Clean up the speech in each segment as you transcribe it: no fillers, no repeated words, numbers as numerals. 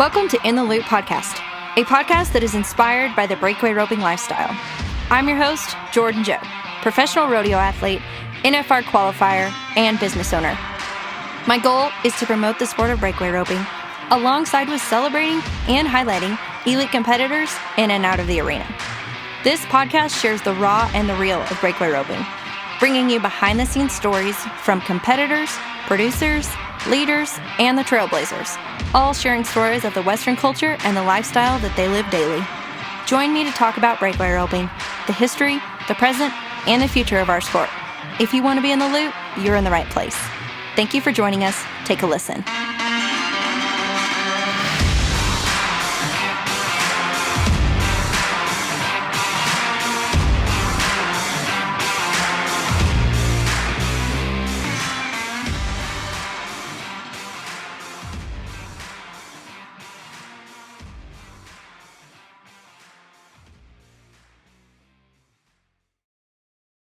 Welcome to In the Loop Podcast, a podcast that is inspired by the breakaway roping lifestyle. I'm your host, Jordan Jo, professional rodeo athlete, NFR qualifier, and business owner. My goal is to promote the sport of breakaway roping, alongside with celebrating and highlighting elite competitors in and out of the arena. This podcast shares the raw and the real of breakaway roping, bringing you behind-the-scenes stories from competitors, producers, leaders, and the trailblazers, all sharing stories of the Western culture and the lifestyle that they live daily. Join me to talk about breakaway roping, the history, the present, and the future of our sport. If you want to be in the loop, you're in the right place. Thank you for joining us. Take a listen.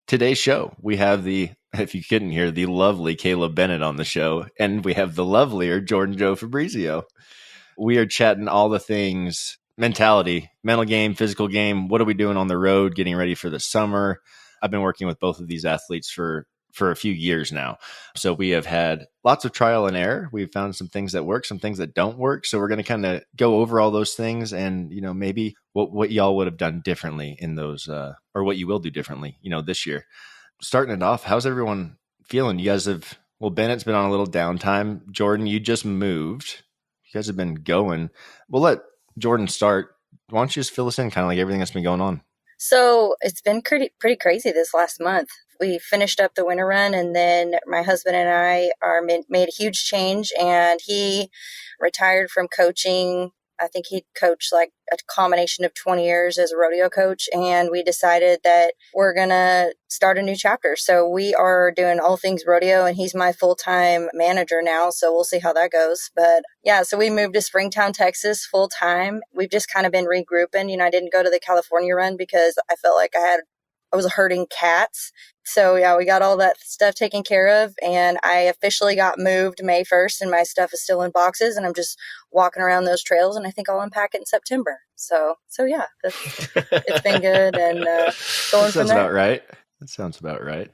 Today's show, we have if you couldn't hear, the lovely Kayla Bennett on the show, and we have the lovelier Jordan Jo Hollabaugh. We are chatting all the things, mentality, mental game, physical game. What are we doing on the road, getting ready for the summer? I've been working with both of these athletes for a few years now. So we have had lots of trial and error. We've found some things that work, some things that don't work. So we're going to kind of go over all those things and, maybe what y'all would have done differently in those, or what you will do differently, this year. Starting it off, how's everyone feeling? You guys Bennett's been on a little downtime. Jordan, you just moved. You guys have been going. We'll let Jordan start. Why don't you just fill us in, kind of like everything that's been going on? So it's been pretty crazy this last month. We finished up the winter run, and then my husband and I made a huge change, and he retired from coaching. I think he coached like a combination of 20 years as a rodeo coach, and we decided that we're going to start a new chapter. So we are doing all things rodeo, and he's my full-time manager now, so we'll see how that goes. But yeah, so we moved to Springtown, Texas full-time. We've just kind of been regrouping. I didn't go to the California run because I felt like I was herding cats. So yeah, we got all that stuff taken care of, and I officially got moved May 1st, and my stuff is still in boxes, and I'm just walking around those trails, and I think I'll unpack it in September. So yeah, it's been good, and going that from there. About right. That sounds about right.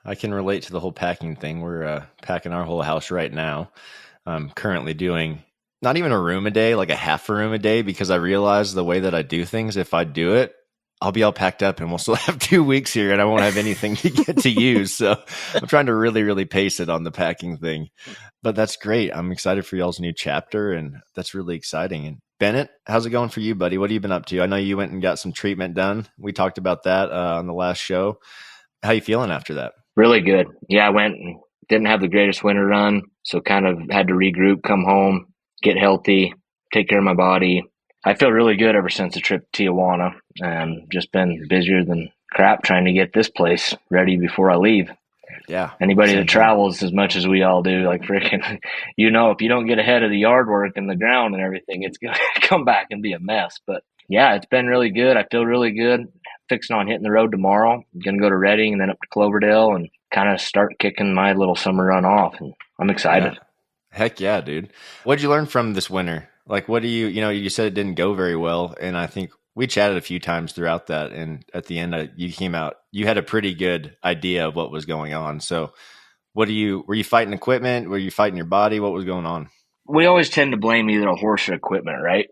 I can relate to the whole packing thing. We're packing our whole house right now. I'm currently doing not even a room a day, like a half a room a day, because I realize the way that I do things, if I do it, I'll be all packed up and we'll still have 2 weeks here and I won't have anything to get to use. So I'm trying to really, really pace it on the packing thing. But that's great. I'm excited for y'all's new chapter, and that's really exciting. And Bennett, how's it going for you, buddy? What have you been up to? I know you went and got some treatment done. We talked about that on the last show. How you feeling after that? Really good. Yeah, I went and didn't have the greatest winter run, so kind of had to regroup, come home, get healthy, take care of my body. I feel really good ever since the trip to Tijuana, and just been busier than crap trying to get this place ready before I leave. Yeah. Anybody that travels as much as we all do, like freaking, if you don't get ahead of the yard work and the ground and everything, it's going to come back and be a mess. But yeah, it's been really good. I feel really good. Fixing on hitting the road tomorrow. I'm going to go to Reading and then up to Cloverdale and kind of start kicking my little summer run off. And I'm excited. Yeah. Heck yeah, dude. What did you learn from this winter? Like, what do you said it didn't go very well. And I think we chatted a few times throughout that. And at the end, you came out, you had a pretty good idea of what was going on. So were you fighting equipment? Were you fighting your body? What was going on? We always tend to blame either a horse or equipment, right?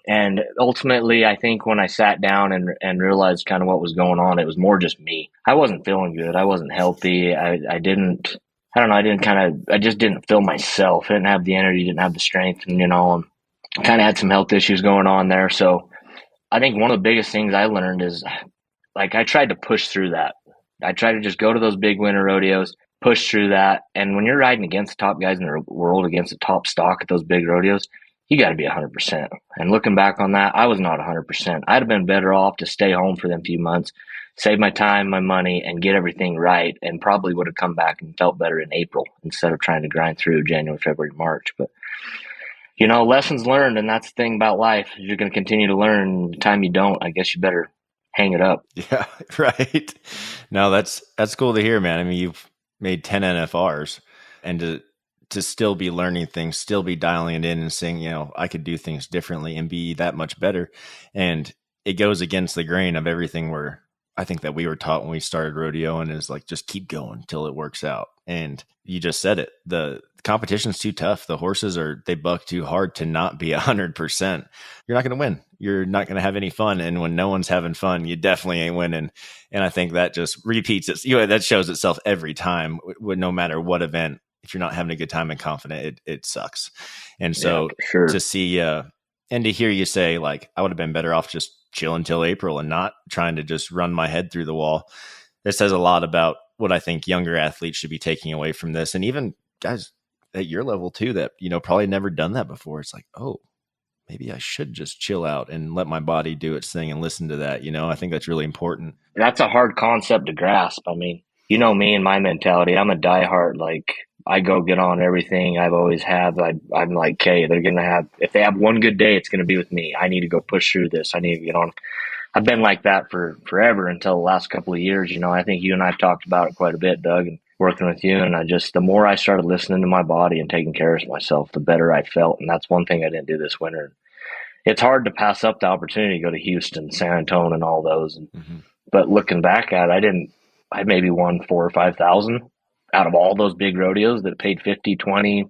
And ultimately, I think when I sat down and realized kind of what was going on, it was more just me. I wasn't feeling good. I wasn't healthy. I just didn't feel myself. I didn't have the energy, didn't have the strength, and kind of had some health issues going on there. So I think one of the biggest things I learned is, like, I tried to push through that. I tried to just go to those big winter rodeos, push through that. And when you're riding against the top guys in the world, against the top stock at those big rodeos, you got to be 100%. And looking back on that, I was not 100%. I'd have been better off to stay home for them few months, save my time, my money, and get everything right, and probably would have come back and felt better in April instead of trying to grind through January, February, March. But lessons learned, and that's the thing about life. You're going to continue to learn. The time you don't, I guess you better hang it up. Yeah, right. No, that's cool to hear, man. I mean, you've made 10 NFRs, and to to still be learning things, still be dialing it in and saying, you know, I could do things differently and be that much better. And it goes against the grain of everything I think that we were taught when we started rodeoing is like, just keep going till it works out. And you just said it. The competition's too tough. The horses they buck too hard to not be 100%. You're not going to win. You're not going to have any fun. And when no one's having fun, you definitely ain't winning. And I think that just repeats it. You know, that shows itself every time, no matter what event. If you're not having a good time and confident, it sucks. And so to see, and to hear you say, like, I would have been better off just chilling till April and not trying to just run my head through the wall. It says a lot about what I think younger athletes should be taking away from this. And even guys at your level too, that, you know, probably never done that before. It's like, oh, maybe I should just chill out and let my body do its thing and listen to that. You know, I think that's really important. That's a hard concept to grasp. I mean, you know me and my mentality. I'm a diehard, like, I go get on everything. I've always have. I'm like, okay, they're going to have, if they have one good day, it's going to be with me. I need to go push through this. I need to get on. I've been like that for forever until the last couple of years. You know, I think you and I have talked about it quite a bit, Doug, and working with you. And the more I started listening to my body and taking care of myself, the better I felt. And that's one thing I didn't do this winter. It's hard to pass up the opportunity to go to Houston, San Antonio, and all those. And, but looking back at it, I maybe won 4,000 or 5,000 out of all those big rodeos that paid 50, 20,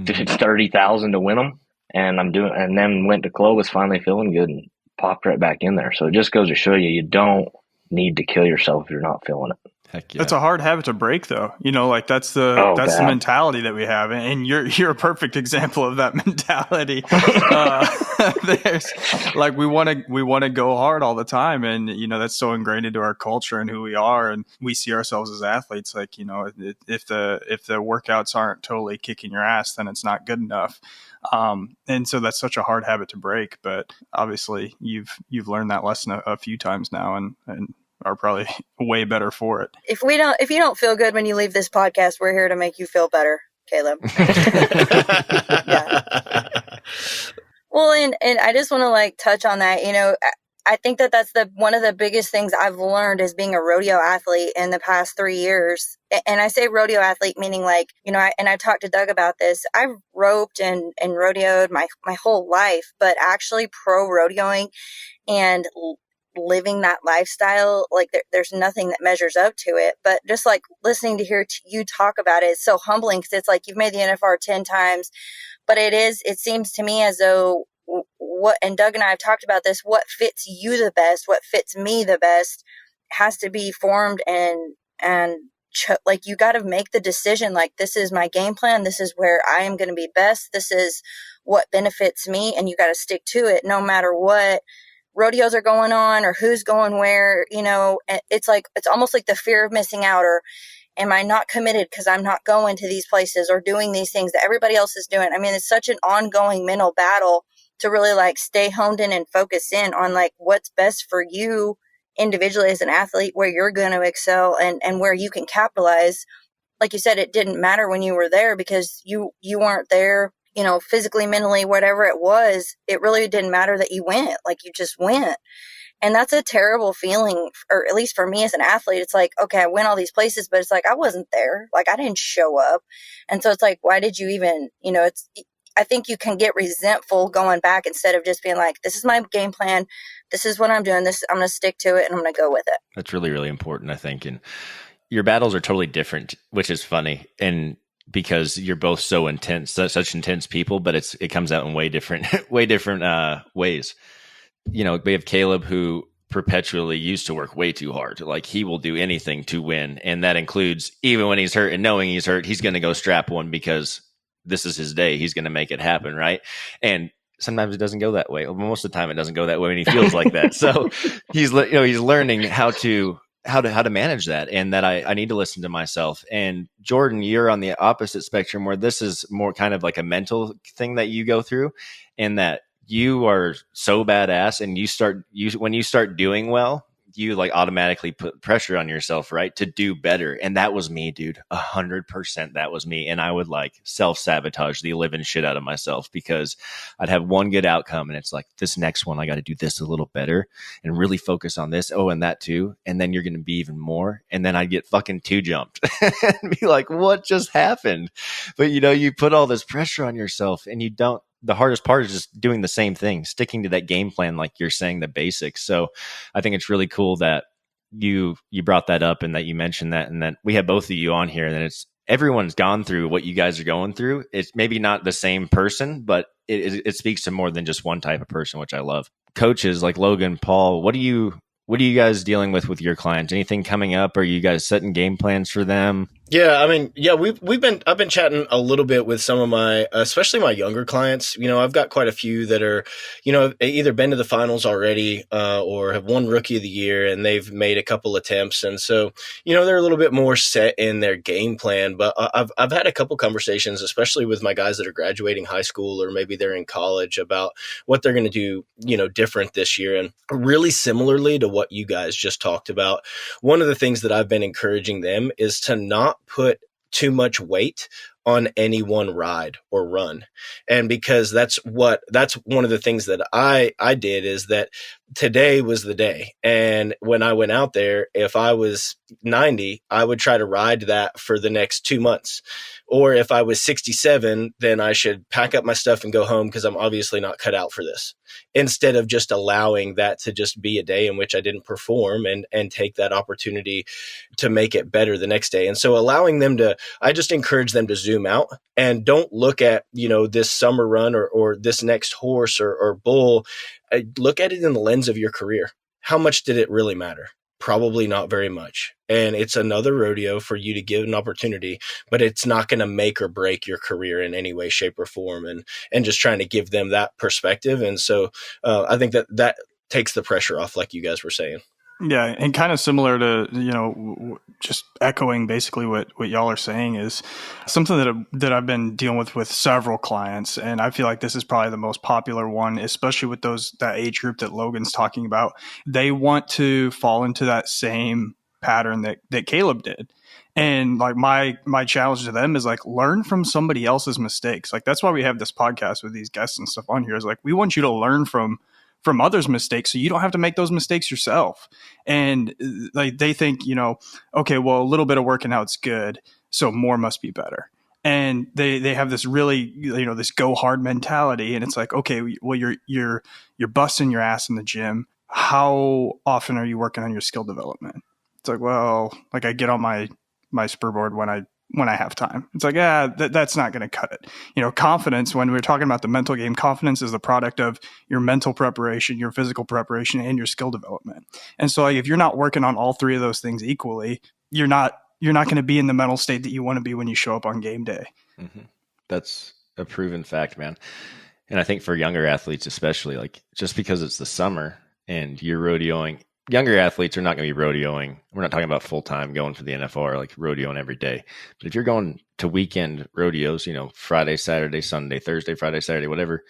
30,000 to win them. And then went to Clovis finally feeling good and popped right back in there. So it just goes to show you don't need to kill yourself if you're not feeling it. Heck yeah. That's a hard habit to break, though. You know, like that's the mentality that we have, and you're a perfect example of that mentality. There's like we want to go hard all the time, and you know that's so ingrained into our culture and who we are, and we see ourselves as athletes. Like, you know, if the workouts aren't totally kicking your ass, then it's not good enough. And so that's such a hard habit to break. But obviously, you've learned that lesson a few times now, and are probably way better for it. If you don't feel good when you leave this podcast, we're here to make you feel better, Caleb. Yeah. Well, and I just want to like touch on that. You know, I think that's one of the biggest things I've learned as being a rodeo athlete in the past 3 years. And I say rodeo athlete, meaning like, you know, I talked to Doug about this. I've roped and rodeoed my whole life, but actually pro rodeoing and living that lifestyle, like there's nothing that measures up to it. But just like listening to hear you talk about it, it's so humbling because it's like you've made the NFR 10 times, but it seems to me as though and Doug and I have talked about this, what fits you the best, what fits me the best has to be formed like you got to make the decision, like this is my game plan, this is where I am going to be best, this is what benefits me, and you got to stick to it no matter what rodeos are going on or who's going where. You know, it's almost like the fear of missing out, or am I not committed because I'm not going to these places or doing these things that everybody else is doing. I mean, it's such an ongoing mental battle to really like stay honed in and focus in on like what's best for you individually as an athlete, where you're going to excel and where you can capitalize. Like you said, it didn't matter when you were there because you weren't there, you know, physically, mentally, whatever it was. It really didn't matter that you went, like you just went. And that's a terrible feeling, or at least for me as an athlete. It's like, okay, I went all these places, but it's like, I wasn't there. Like I didn't show up. And so it's like, why did you even, you know, I think you can get resentful going back instead of just being like, this is my game plan. This is what I'm doing. I'm going to stick to it and I'm going to go with it. That's really, really important, I think. And your battles are totally different, which is funny. And because you're both so intense, such intense people, but it comes out in way different ways. You know, we have Caleb who perpetually used to work way too hard. Like he will do anything to win. And that includes even when he's hurt and knowing he's hurt, he's going to go strap one because this is his day. He's going to make it happen. Right. And sometimes it doesn't go that way. Most of the time it doesn't go that way when he feels like that. So he's learning how to manage that, and that I need to listen to myself. And Jordan, you're on the opposite spectrum where this is more kind of like a mental thing that you go through, and that you are so badass, and when you start doing well, you like automatically put pressure on yourself, right, to do better. And that was me, dude. 100% that was me. And I would like self-sabotage the living shit out of myself because I'd have one good outcome and it's like, this next one, I got to do this a little better and really focus on this. Oh, and that too. And then you're going to be even more. And then I'd get fucking two jumped and be like, what just happened? But you put all this pressure on yourself and you don't. The hardest part is just doing the same thing, sticking to that game plan, like you're saying, the basics. So I think it's really cool that you brought that up and that you mentioned that, and that we have both of you on here, and that it's everyone's gone through what you guys are going through. It's maybe not the same person, but it speaks to more than just one type of person, which I love. Coaches like Logan, Paul, what are you guys dealing with your clients? Anything coming up? Are you guys setting game plans for them? Yeah, I mean, yeah, I've been chatting a little bit with some of my, especially my younger clients. I've got quite a few that are, either been to the finals already, or have won Rookie of the Year, and they've made a couple attempts, and so they're a little bit more set in their game plan. But I've had a couple conversations, especially with my guys that are graduating high school or maybe they're in college, about what they're going to do, different this year, and really similarly to what you guys just talked about. One of the things that I've been encouraging them is to not put too much weight on any one ride or run. And because that's one of the things that I did, is that today was the day. And when I went out there, if I was 90, I would try to ride that for the next 2 months. Or if I was 67, then I should pack up my stuff and go home because I'm obviously not cut out for this, instead of just allowing that to just be a day in which I didn't perform and take that opportunity to make it better the next day. And so allowing them I just encourage them to zoom out and don't look at, this summer run or this next horse or bull. Look at it in the lens of your career. How much did it really matter? Probably not very much. And it's another rodeo for you to give an opportunity, but it's not going to make or break your career in any way, shape, or form. And just trying to give them that perspective. And so I think that takes the pressure off, like you guys were saying. Yeah, and kind of similar to, just echoing basically what y'all are saying, is something that I've been dealing with several clients, and I feel like this is probably the most popular one, especially with that age group that Logan's talking about. They want to fall into that same pattern that Caleb did. And like my challenge to them is like, learn from somebody else's mistakes. Like, that's why we have this podcast with these guests and stuff on here, is like, we want you to learn from others' mistakes so you don't have to make those mistakes yourself. And like, they think, okay, well, a little bit of working out's good, so more must be better. And they have this really, this go hard mentality. And it's like, okay, well, you're busting your ass in the gym. How often are you working on your skill development? It's like, well, like, I get on my spur board when I have time. It's like, that's not going to cut it. Confidence, when we're talking about the mental game, confidence is the product of your mental preparation, your physical preparation, and your skill development. And so like, if you're not working on all three of those things equally, you're not going to be in the mental state that you want to be when you show up on game day. Mm-hmm. That's a proven fact, man. And I think for younger athletes, especially, like, just because it's the summer and you're rodeoing, younger athletes are not going to be rodeoing. We're not talking about full-time going for the NFR, like rodeoing every day. But if you're going to weekend rodeos, Friday, Saturday, Sunday, Thursday, Friday, Saturday, whatever,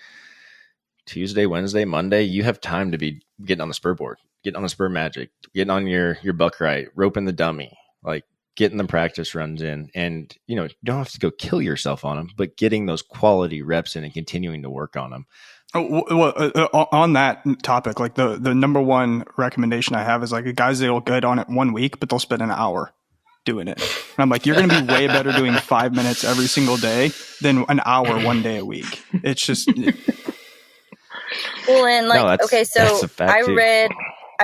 Tuesday, Wednesday, Monday, you have time to be getting on the spur board, getting on the spur magic, getting on your buck right, roping the dummy, like getting the practice runs in. And, you don't have to go kill yourself on them, but getting those quality reps in and continuing to work on them. Well, on that topic, like the number one recommendation I have is like, guys, they'll get on it 1 week, but they'll spend an hour doing it. And I'm like, you're going to be way better doing 5 minutes every single day than an hour 1 day a week. It's just. Well, and like, no, okay, so I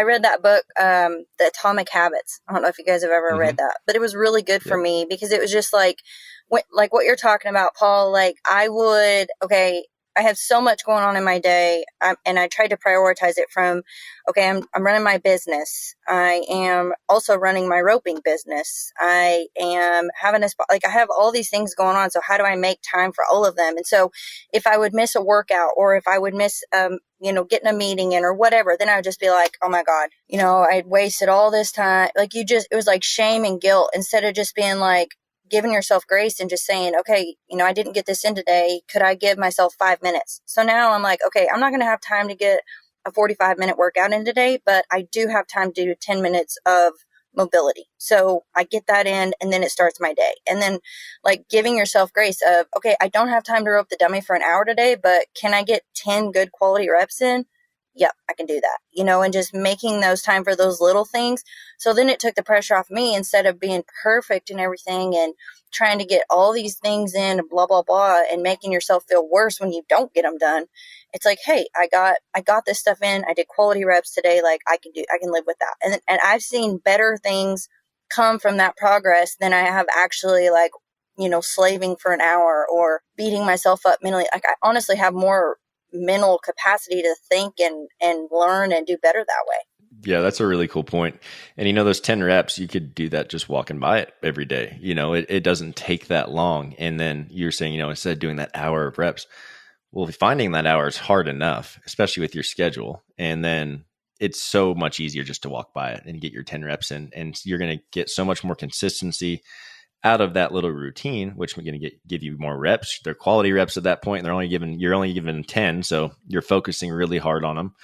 read that book, The Atomic Habits. I don't know if you guys have ever read that, but it was really good for me because it was just like what you're talking about, Paul. Like, I have so much going on in my day, and I tried to prioritize it from, okay, I'm running my business. I am also running my roping business. I am having I have all these things going on. So how do I make time for all of them? And so if I would miss a workout, or if I would miss, getting a meeting in or whatever, then I would just be like, oh my God, I'd wasted all this time. Like, it was like shame and guilt, instead of just being like, giving yourself grace and just saying, okay, I didn't get this in today. Could I give myself 5 minutes? So now I'm like, okay, I'm not going to have time to get a 45-minute workout in today, but I do have time to do 10 minutes of mobility. So I get that in, and then it starts my day. And then like giving yourself grace of, okay, I don't have time to rope the dummy for an hour today, but can I get 10 good quality reps in? Yep, I can do that, and just making those time for those little things. So then it took the pressure off me instead of being perfect and everything and trying to get all these things in and blah, blah, blah, and making yourself feel worse when you don't get them done. It's like, hey, I got this stuff in. I did quality reps today. Like I can live with that. And I've seen better things come from that progress than I have actually like, slaving for an hour or beating myself up mentally. Like I honestly have more mental capacity to think and learn and do better that way. Yeah, that's a really cool point. And those 10 reps, you could do that just walking by it every day. It doesn't take that long. And then you're saying, instead of doing that hour of reps, well, finding that hour is hard enough, especially with your schedule. And then it's so much easier just to walk by it and get your 10 reps in. And you're going to get so much more consistency out of that little routine, which we're going to give you more reps. They're quality reps at that point. You're only given 10. So you're focusing really hard on them.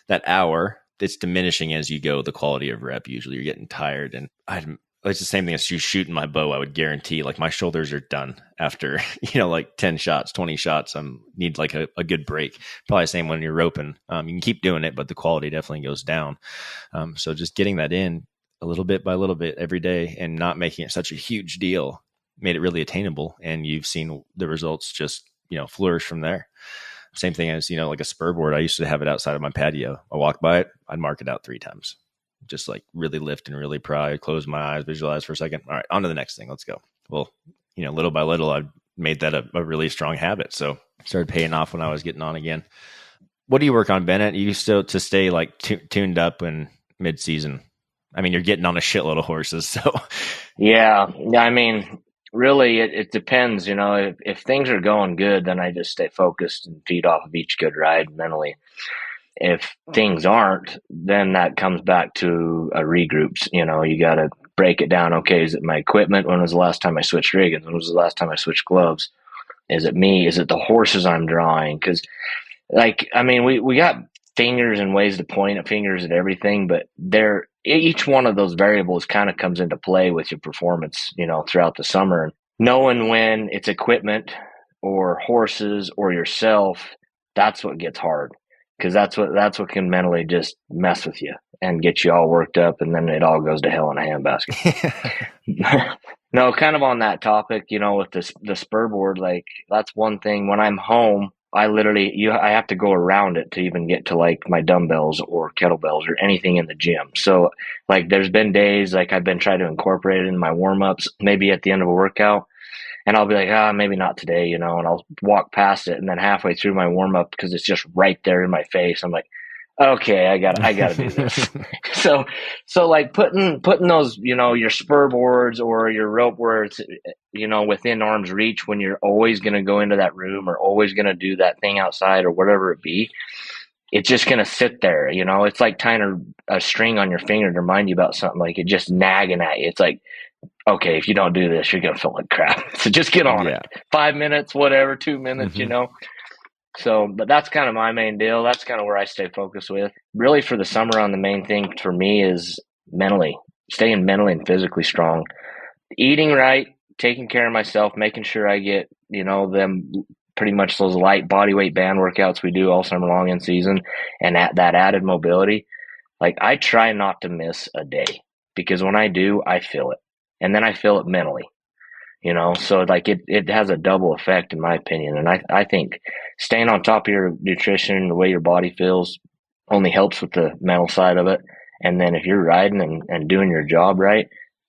That hour, it's diminishing as you go, the quality of rep. Usually you're getting tired. And it's the same thing as you shooting my bow. I would guarantee like my shoulders are done after, like 10 shots, 20 shots. Need like a good break. Probably the same when you're roping. You can keep doing it, but the quality definitely goes down. So just getting that in a little bit by little bit every day and not making it such a huge deal made it really attainable. And you've seen the results just, flourish from there. Same thing as, like a spur board. I used to have it outside of my patio. I walk by it, I'd mark it out 3 times. Just like really lift and really pry, close my eyes, visualize for a second. All right, on to the next thing. Let's go. Well, little by little, I made that a really strong habit. So started paying off when I was getting on again. What do you work on, Bennett? You still to stay like tuned up in mid-season? I mean, you're getting on a shitload of horses, so. Yeah. I mean, really, it depends. If things are going good, then I just stay focused and feed off of each good ride mentally. If things aren't, then that comes back to a regroups. You got to break it down. Okay, is it my equipment? When was the last time I switched riggings? When was the last time I switched gloves? Is it me? Is it the horses I'm drawing? Because, we got fingers and ways to point at fingers at everything, but each one of those variables kind of comes into play with your performance, throughout the summer. And knowing when it's equipment or horses or yourself, that's what gets hard. Because that's what can mentally just mess with you and get you all worked up, and then it all goes to hell in a handbasket. No, kind of on that topic, with the spur board, like that's one thing. When I'm home, I have to go around it to even get to like my dumbbells or kettlebells or anything in the gym. So like there's been days like I've been trying to incorporate it in my warm-ups, maybe at the end of a workout. And I'll be like, maybe not today, and I'll walk past it. And then halfway through my warm up, because it's just right there in my face, I'm like, okay, I gotta do this. So like putting those, your spur boards or your rope where it's, within arm's reach when you're always going to go into that room or always going to do that thing outside or whatever it be, it's just going to sit there. It's like tying a string on your finger to remind you about something, like it just nagging at you. It's like, okay, if you don't do this, you're going to feel like crap. So just get on it. 5 minutes, whatever, 2 minutes, So, but that's kind of my main deal. That's kind of where I stay focused with. Really for the summer on, the main thing for me is staying mentally and physically strong. Eating right, taking care of myself, making sure I get, them pretty much those light body weight band workouts we do all summer long in season, and that added mobility. Like I try not to miss a day, because when I do, I feel it. And then I feel it mentally, so like it has a double effect in my opinion. And I think staying on top of your nutrition, the way your body feels, only helps with the mental side of it. And then if you're riding and doing your job right,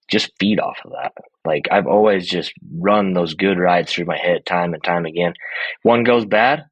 just feed off of that. Like I've always just run those good rides through my head time and time again. One goes bad,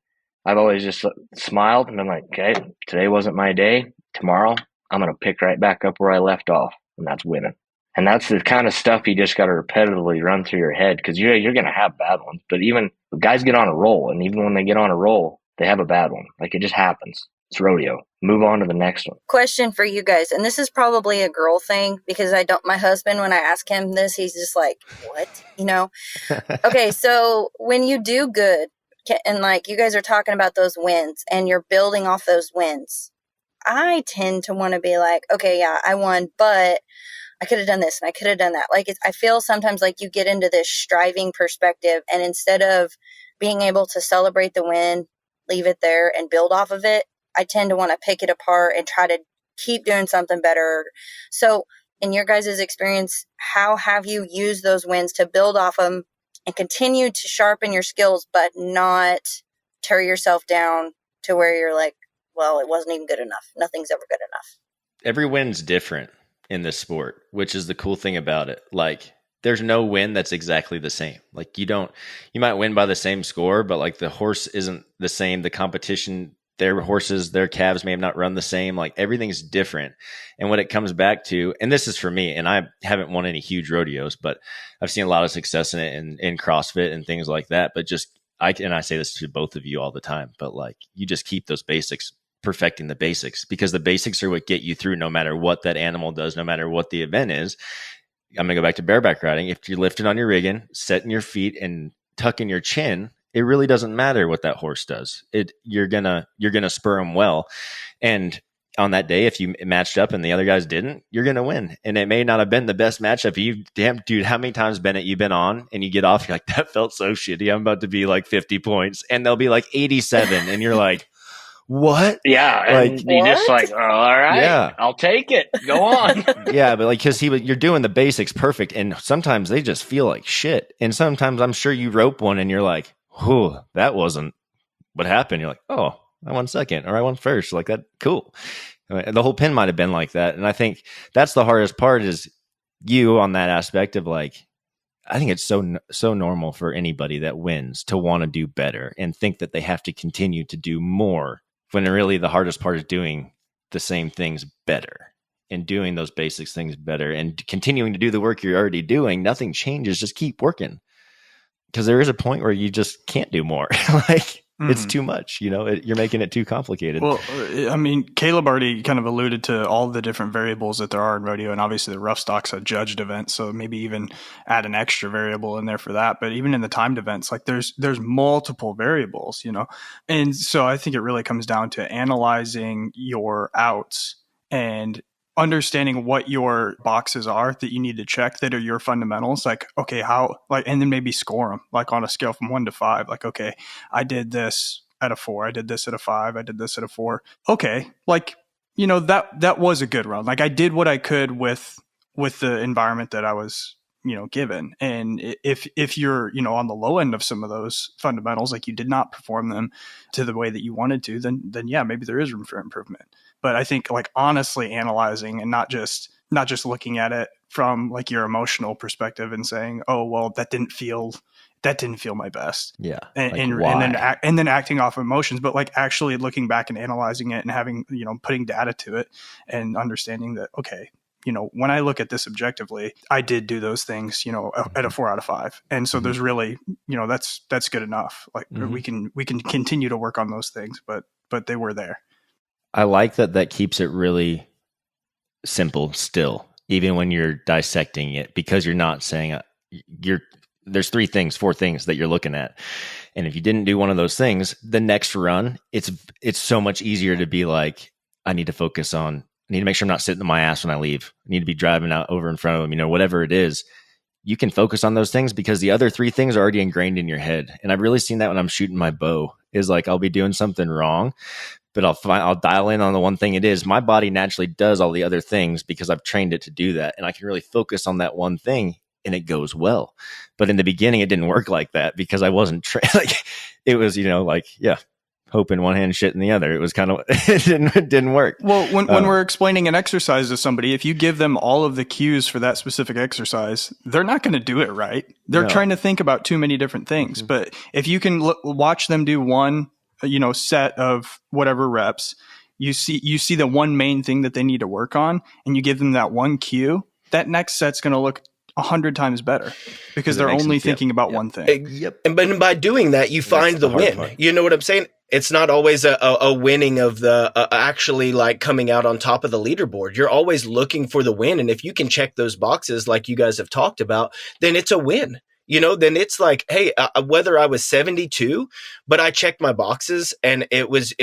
I've always just smiled and I'm like, okay, today wasn't my day. Tomorrow I'm going to pick right back up where I left off, and that's winning. And that's the kind of stuff you just got to repetitively run through your head, because you're going to have bad ones. But even guys get on a roll, and even when they get on a roll, they have a bad one. Like it just happens. It's rodeo. Move on to the next one. Question for you guys, and this is probably a girl thing, because my husband, when I ask him this, he's just like, what? Okay, so when you do good, and like you guys are talking about those wins, and you're building off those wins, I tend to want to be like, okay, yeah, I won, but I could have done this and I could have done that. Like, I feel sometimes like you get into this striving perspective, and instead of being able to celebrate the win, leave it there and build off of it, I tend to want to pick it apart and try to keep doing something better. So in your guys' experience, how have you used those wins to build off them and continue to sharpen your skills, but not tear yourself down to where you're like, well, it wasn't even good enough. Nothing's ever good enough. Every win's different in this sport, which is the cool thing about it. Like, there's no win that's exactly the same. Like, you might win by the same score, but like the horse isn't the same. The competition, their horses, their calves may have not run the same. Like, everything's different. And what it comes back to, and this is for me, and I haven't won any huge rodeos, but I've seen a lot of success in it in CrossFit and things like that. But I say this to both of you all the time, but like, you just keep those basics, perfecting the basics, because the basics are what get you through no matter what that animal does, no matter what the event is. I'm going to go back to bareback riding. If you're lifting on your rigging, setting your feet and tucking your chin, it really doesn't matter what that horse does. You're going to spur them well. And on that day, if you matched up and the other guys didn't, you're going to win. And it may not have been the best matchup. Dude, how many times, Bennett, you've been on and you get off, you're like, that felt so shitty. I'm about to be like 50 points and they'll be like 87. And you're like, what? Yeah. And you just like, oh, all right, yeah, I'll take it. Go on. Yeah. But like, cause you're doing the basics perfect. And sometimes they just feel like shit. And sometimes I'm sure you rope one and you're like, whew, that wasn't what happened. You're like, oh, I won second or I won first. Like, that, cool. The whole pin might've been like that. And I think that's the hardest part, is you on that aspect of like, I think it's so normal for anybody that wins to want to do better and think that they have to continue to do more, when really the hardest part is doing the same things better and doing those basics things better and continuing to do the work you're already doing. Nothing changes. Just keep working, because there is a point where you just can't do more. Like, it's too much, you're making it too complicated. Well, I mean, Caleb already kind of alluded to all the different variables that there are in rodeo, and obviously the rough stock's a judged event, so maybe even add an extra variable in there for that. But even in the timed events, like there's multiple variables, and so I think it really comes down to analyzing your outs and understanding what your boxes are that you need to check that are your fundamentals. Like, okay, and then maybe score them, like on a scale from 1 to 5. Like, okay, I did this at a 4. I did this at a 5. I did this at a 4. Okay. Like, that was a good run. Like, I did what I could with the environment that I was, given. And if you're, on the low end of some of those fundamentals, like you did not perform them to the way that you wanted to, then yeah, maybe there is room for improvement. But I think like honestly analyzing and not just looking at it from like your emotional perspective and saying, oh, well, that didn't feel my best. Yeah. And then acting off emotions, but like actually looking back and analyzing it and having, putting data to it and understanding that, okay, when I look at this objectively, I did do those things, at a 4 out of 5. And so there's really, that's good enough. Like we can continue to work on those things, but they were there. I like that keeps it really simple still, even when you're dissecting it, because you're not saying there's 4 things that you're looking at. And if you didn't do one of those things, the next run, it's so much easier to be like, I need to make sure I'm not sitting on my ass when I leave. I need to be driving out over in front of them, whatever it is. You can focus on those things because the other 3 things are already ingrained in your head. And I've really seen that when I'm shooting my bow, is like, I'll be doing something wrong, but I'll dial in on the one thing it is. My body naturally does all the other things because I've trained it to do that. And I can really focus on that one thing and it goes well. But in the beginning, it didn't work like that because I wasn't trained. Like, it was, hope in one hand, shit in the other. It was kind of, it didn't work. Well, when we're explaining an exercise to somebody, if you give them all of the cues for that specific exercise, they're not going to do it right. They're trying to think about too many different things. Mm-hmm. But if you can watch them do one, set of whatever reps, you see the one main thing that they need to work on, and you give them that one cue, that next set's going to look 100 times better because they're only thinking about one thing. Yep. And by doing that, you find the win. Part. You know what I'm saying? It's not always a winning of the actually like coming out on top of the leaderboard. You're always looking for the win. And if you can check those boxes like you guys have talked about, then it's a win. then it's like, hey, whether I was 72, but I checked my boxes and it was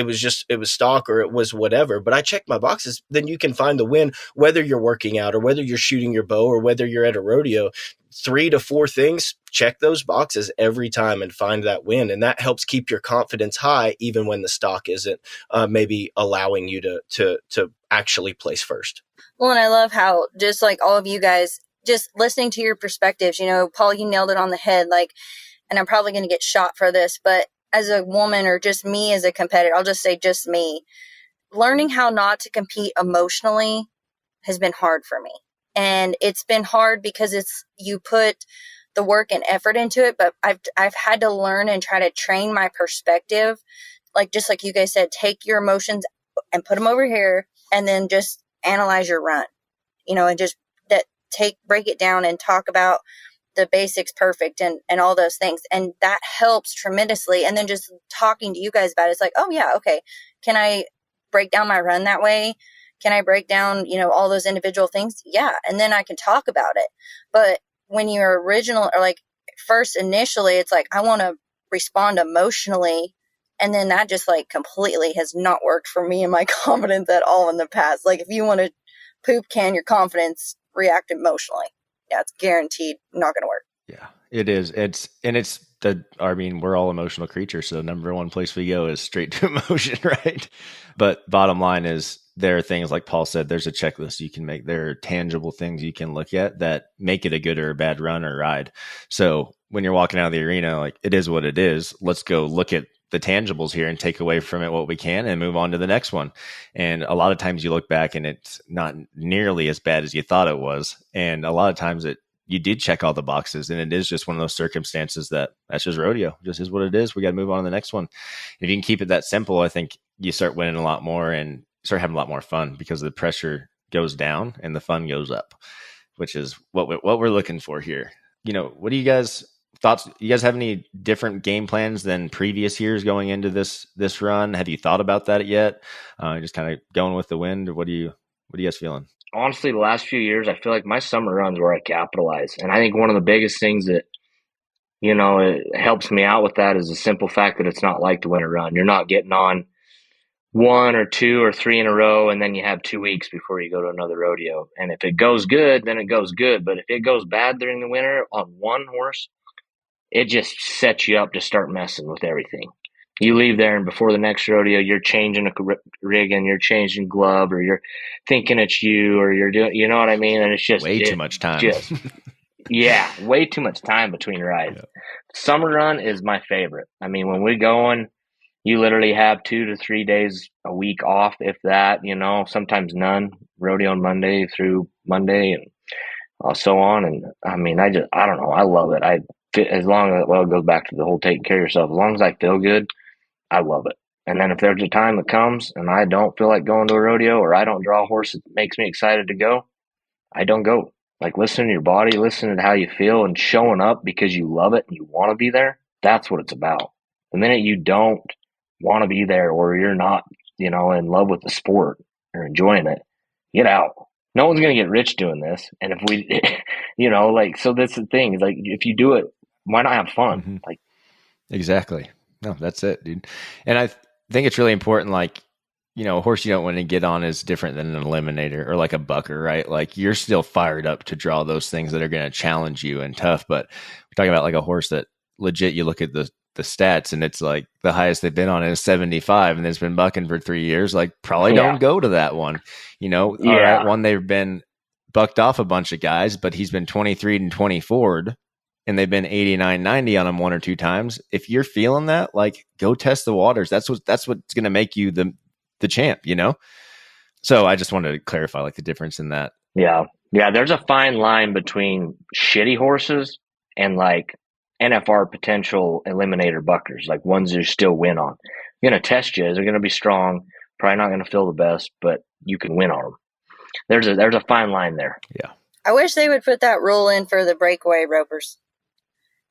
stock or it was whatever, but I checked my boxes, then you can find the win, whether you're working out or whether you're shooting your bow or whether you're at a rodeo. 3 to 4 things, check those boxes every time and find that win. And that helps keep your confidence high, even when the stock isn't maybe allowing you to actually place first. Well, and I love how just like all of you guys, just listening to your perspectives, Paul, you nailed it on the head. Like, and I'm probably going to get shot for this, but as a woman or just me as a competitor, I'll just say just me, learning how not to compete emotionally has been hard for me. And it's been hard because you put the work and effort into it, but I've had to learn and try to train my perspective. Like, just like you guys said, take your emotions and put them over here and then just analyze your run, and just break it down and talk about the basics perfect and all those things. And that helps tremendously. And then just talking to you guys about it, it's like, oh yeah, okay. Can I break down my run that way? Can I break down, all those individual things? Yeah. And then I can talk about it. But when you're original or like first initially, it's like, I want to respond emotionally. And then that just like completely has not worked for me and my confidence at all in the past. Like if you want to poop can your confidence, react emotionally. Yeah, it's guaranteed not going to work. Yeah, it is. We're all emotional creatures. So the number one place we go is straight to emotion, right? But bottom line is there are things like Paul said, there's a checklist you can make. There are tangible things you can look at that make it a good or a bad run or ride. So when you're walking out of the arena, like it is what it is. Let's go look at the tangibles here and take away from it what we can and move on to the next one. And a lot of times you look back and it's not nearly as bad as you thought it was. And a lot of times you did check all the boxes and it is just one of those circumstances that's just rodeo, just is what it is. We got to move on to the next one. If you can keep it that simple, I think you start winning a lot more and start having a lot more fun because the pressure goes down and the fun goes up, which is what we're looking for here. What do you guys thoughts? You guys have any different game plans than previous years going into this run? Have you thought about that yet? Just kind of going with the wind, or what are you guys feeling? Honestly, the last few years, I feel like my summer runs where I capitalize. And I think one of the biggest things that, it helps me out with that is the simple fact that it's not like the winter run. You're not getting on 1 or 2 or 3 in a row, and then you have 2 weeks before you go to another rodeo. And if it goes good, then it goes good. But if it goes bad during the winter on one horse, it just sets you up to start messing with everything. You leave there and before the next rodeo, you're changing a rig and you're changing glove or you're thinking it's you or you're doing, you know what I mean? And it's just way too much time. Yeah, way too much time between rides. Yep. Summer run is my favorite. I mean, when we're going, you literally have 2 to 3 days a week off, if that, sometimes none, rodeo on Monday through Monday and so on. And I mean, I don't know. I love it. As long as, it goes back to the whole taking care of yourself. As long as I feel good, I love it. And then if there's a time that comes and I don't feel like going to a rodeo or I don't draw a horse that makes me excited to go, I don't go. Like, listen to your body, listen to how you feel, and showing up because you love it and you want to be there. That's what it's about. The minute you don't want to be there or you're not, in love with the sport or enjoying it, get out. No one's going to get rich doing this. And if we, so that's the thing. Like, if you do it, why not have fun? Mm-hmm. Like, exactly. No, that's it, dude. And I think it's really important. Like, a horse you don't want to get on is different than an eliminator or like a bucker, right? Like, you're still fired up to draw those things that are going to challenge you and tough. But we're talking about like a horse that legit, you look at the stats and it's like the highest they've been on is 75 and it's been bucking for 3 years. Like, probably don't go to that one, all right, one, they've been bucked off a bunch of guys, but he's been 23 and 24'd and they've been 89, 90 on him 1 or 2 times. If you're feeling that, like, go test the waters. That's what's going to make you the champ, So I just wanted to clarify like the difference in that. Yeah. There's a fine line between shitty horses and like NFR potential eliminator buckers, like ones you still win on. You're going to test you. They're going to be strong, probably not going to feel the best, but you can win on them. There's a fine line there. Yeah. I wish they would put that rule in for the breakaway ropers.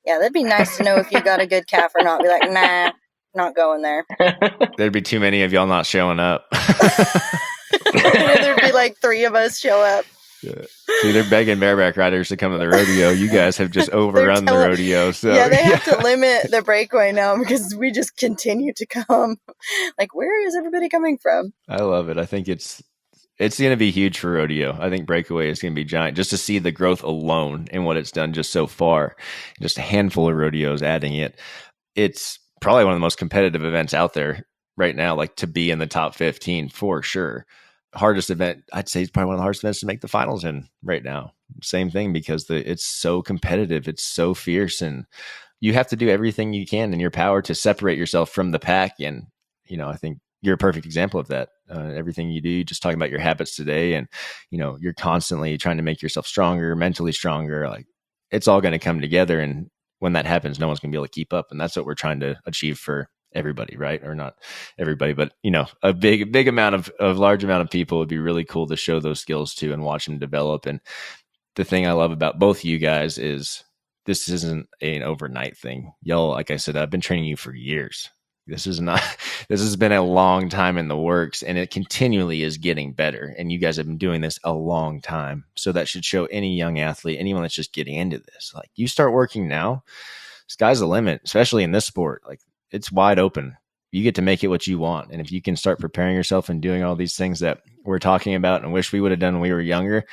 Yeah, that'd be nice to know if you got a good calf or not. Be like, nah, not going there. There'd be too many of y'all not showing up. There'd be like 3 of us show up. Yeah. See, they're begging bareback riders to come to the rodeo. You guys have just overrun the rodeo. So yeah, they have to limit the breakaway now because we just continue to come. Like, where is everybody coming from? I love it. I think it's going to be huge for rodeo. I think breakaway is going to be giant just to see the growth alone and what it's done just so far. Just a handful of rodeos adding it. It's probably one of the most competitive events out there right now, like to be in the top 15 for sure. Hardest event, I'd say, is probably one of the hardest events to make the finals in right now. Same thing, because it's so competitive, it's so fierce, and you have to do everything you can in your power to separate yourself from the pack. And I think you're a perfect example of that. Everything you do, just talking about your habits today, and you're constantly trying to make yourself stronger, mentally stronger. Like, it's all going to come together, and when that happens, no one's going to be able to keep up. And that's what we're trying to achieve for everybody, right? Or not everybody, but a big amount of large amount of people would be really cool to show those skills to and watch them develop. And the thing I love about both of you guys is this isn't an overnight thing. Y'all, like I said, I've been training you for years. This has been a long time in the works, and it continually is getting better. And you guys have been doing this a long time. So that should show any young athlete, anyone that's just getting into this. Like, you start working now, sky's the limit, especially in this sport. Like, it's wide open. You get to make it what you want. And if you can start preparing yourself and doing all these things that we're talking about and wish we would have done when we were younger,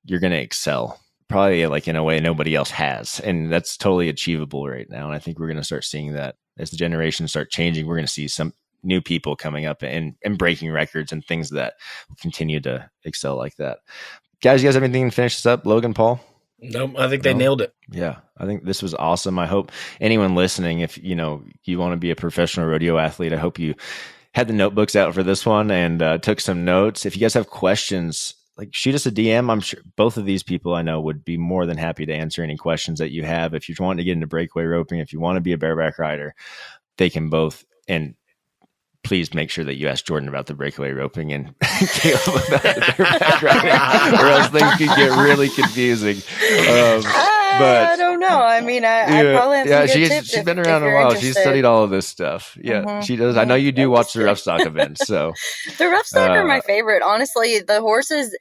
you're going to excel. Probably like in a way nobody else has. And that's totally achievable right now. And I think we're going to start seeing that as the generations start changing. We're going to see some new people coming up and breaking records and things that will continue to excel like that. Guys, you guys have anything to finish this up? Logan, Paul? Nope, I think they nailed it. Yeah, I think this was awesome. I hope anyone listening, if you want to be a professional rodeo athlete, I hope you had the notebooks out for this one and took some notes. If you guys have questions, like, shoot us a DM. I'm sure both of these people I know would be more than happy to answer any questions that you have. If you want to get into breakaway roping, if you want to be a bareback rider, they can both. And please make sure that you ask Jordan about the breakaway roping and Caleb about the bareback riding, or else things could get really confusing. But I don't know. I mean, I probably have some good tips. She's been around a while. She's studied all of this stuff. Yeah, she does. I know you do watch the rough stock events. So the rough stock are my favorite. Honestly, the horses,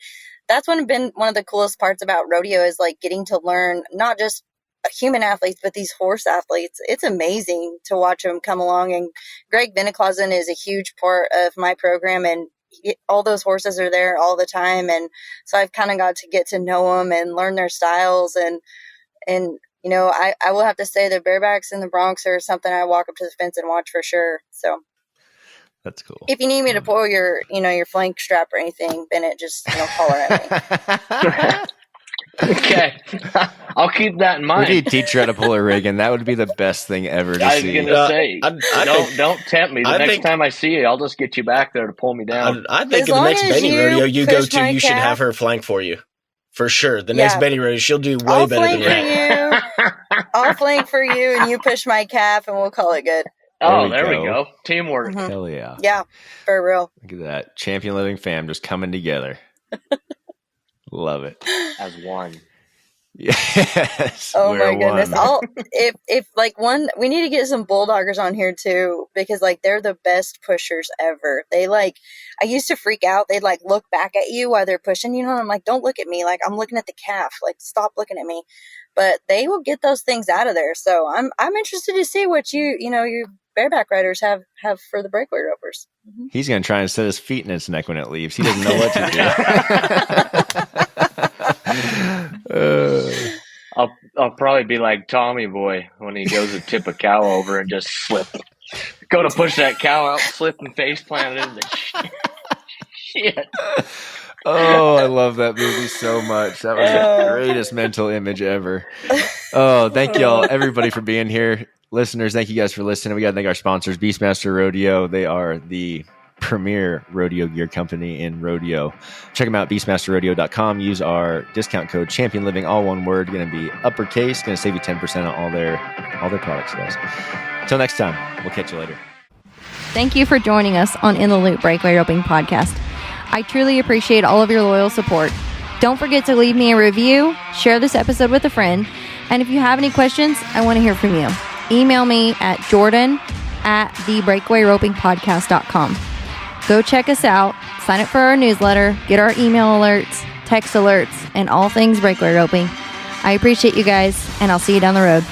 that's been one of the coolest parts about rodeo, is like getting to learn not just human athletes, but these horse athletes. It's amazing to watch them come along. And Greg Beneclausen is a huge part of my program, and all those horses are there all the time. And so I've kind of got to get to know them and learn their styles. And I will have to say the barebacks and the broncs are something I walk up to the fence and watch for sure. So that's cool. If you need me to pull your flank strap or anything, Bennett, just holler at me. Okay, I'll keep that in mind. We need to teach her how to pull a rig, and that would be the best thing ever to see. I was going to say, don't tempt me. The next time I see you, I'll just get you back there to pull me down. I think the next Benny rodeo you go to, you should have her flank for you. For sure. The next Benny rodeo, she'll do way better than that. I'll flank for you, and you push my calf, and we'll call it good. There we go. Teamwork. Mm-hmm. Hell yeah. Yeah, for real. Look at that. Champion Living fam just coming together. Love it. As one. Yes. Oh my goodness. We need to get some bulldoggers on here too, because they're the best pushers ever. I used to freak out. They'd look back at you while they're pushing, and I'm like, don't look at me. I'm looking at the calf. Stop looking at me. But they will get those things out of there. So I'm interested to see what your bareback riders have for the breakaway ropers. Mm-hmm. He's going to try and set his feet in its neck when it leaves. He doesn't know what to do. I'll probably be like Tommy Boy when he goes to tip a cow over and just slip. Go to push that cow out, slip and face plant it in the shit. Oh, I love that movie so much. That was the greatest mental image ever. Oh, thank y'all, everybody, for being here. Listeners, thank you guys for listening. We got to thank our sponsors, Beastmaster Rodeo. They are the premier rodeo gear company in rodeo. Check them out, beastmasterrodeo.com. Use our discount code ChampionLiving, all one word, going to be uppercase, going to save you 10% on all their products, guys. Until next time, we'll catch you later. Thank you for joining us on In the Loop Breakaway Roping Podcast. I truly appreciate all of your loyal support. Don't forget to leave me a review, share this episode with a friend, and if you have any questions, I want to hear from you. Email me at jordan@thebreakawayropingpodcast.com. Go check us out, sign up for our newsletter, get our email alerts, text alerts, and all things breakaway roping. I appreciate you guys, and I'll see you down the road.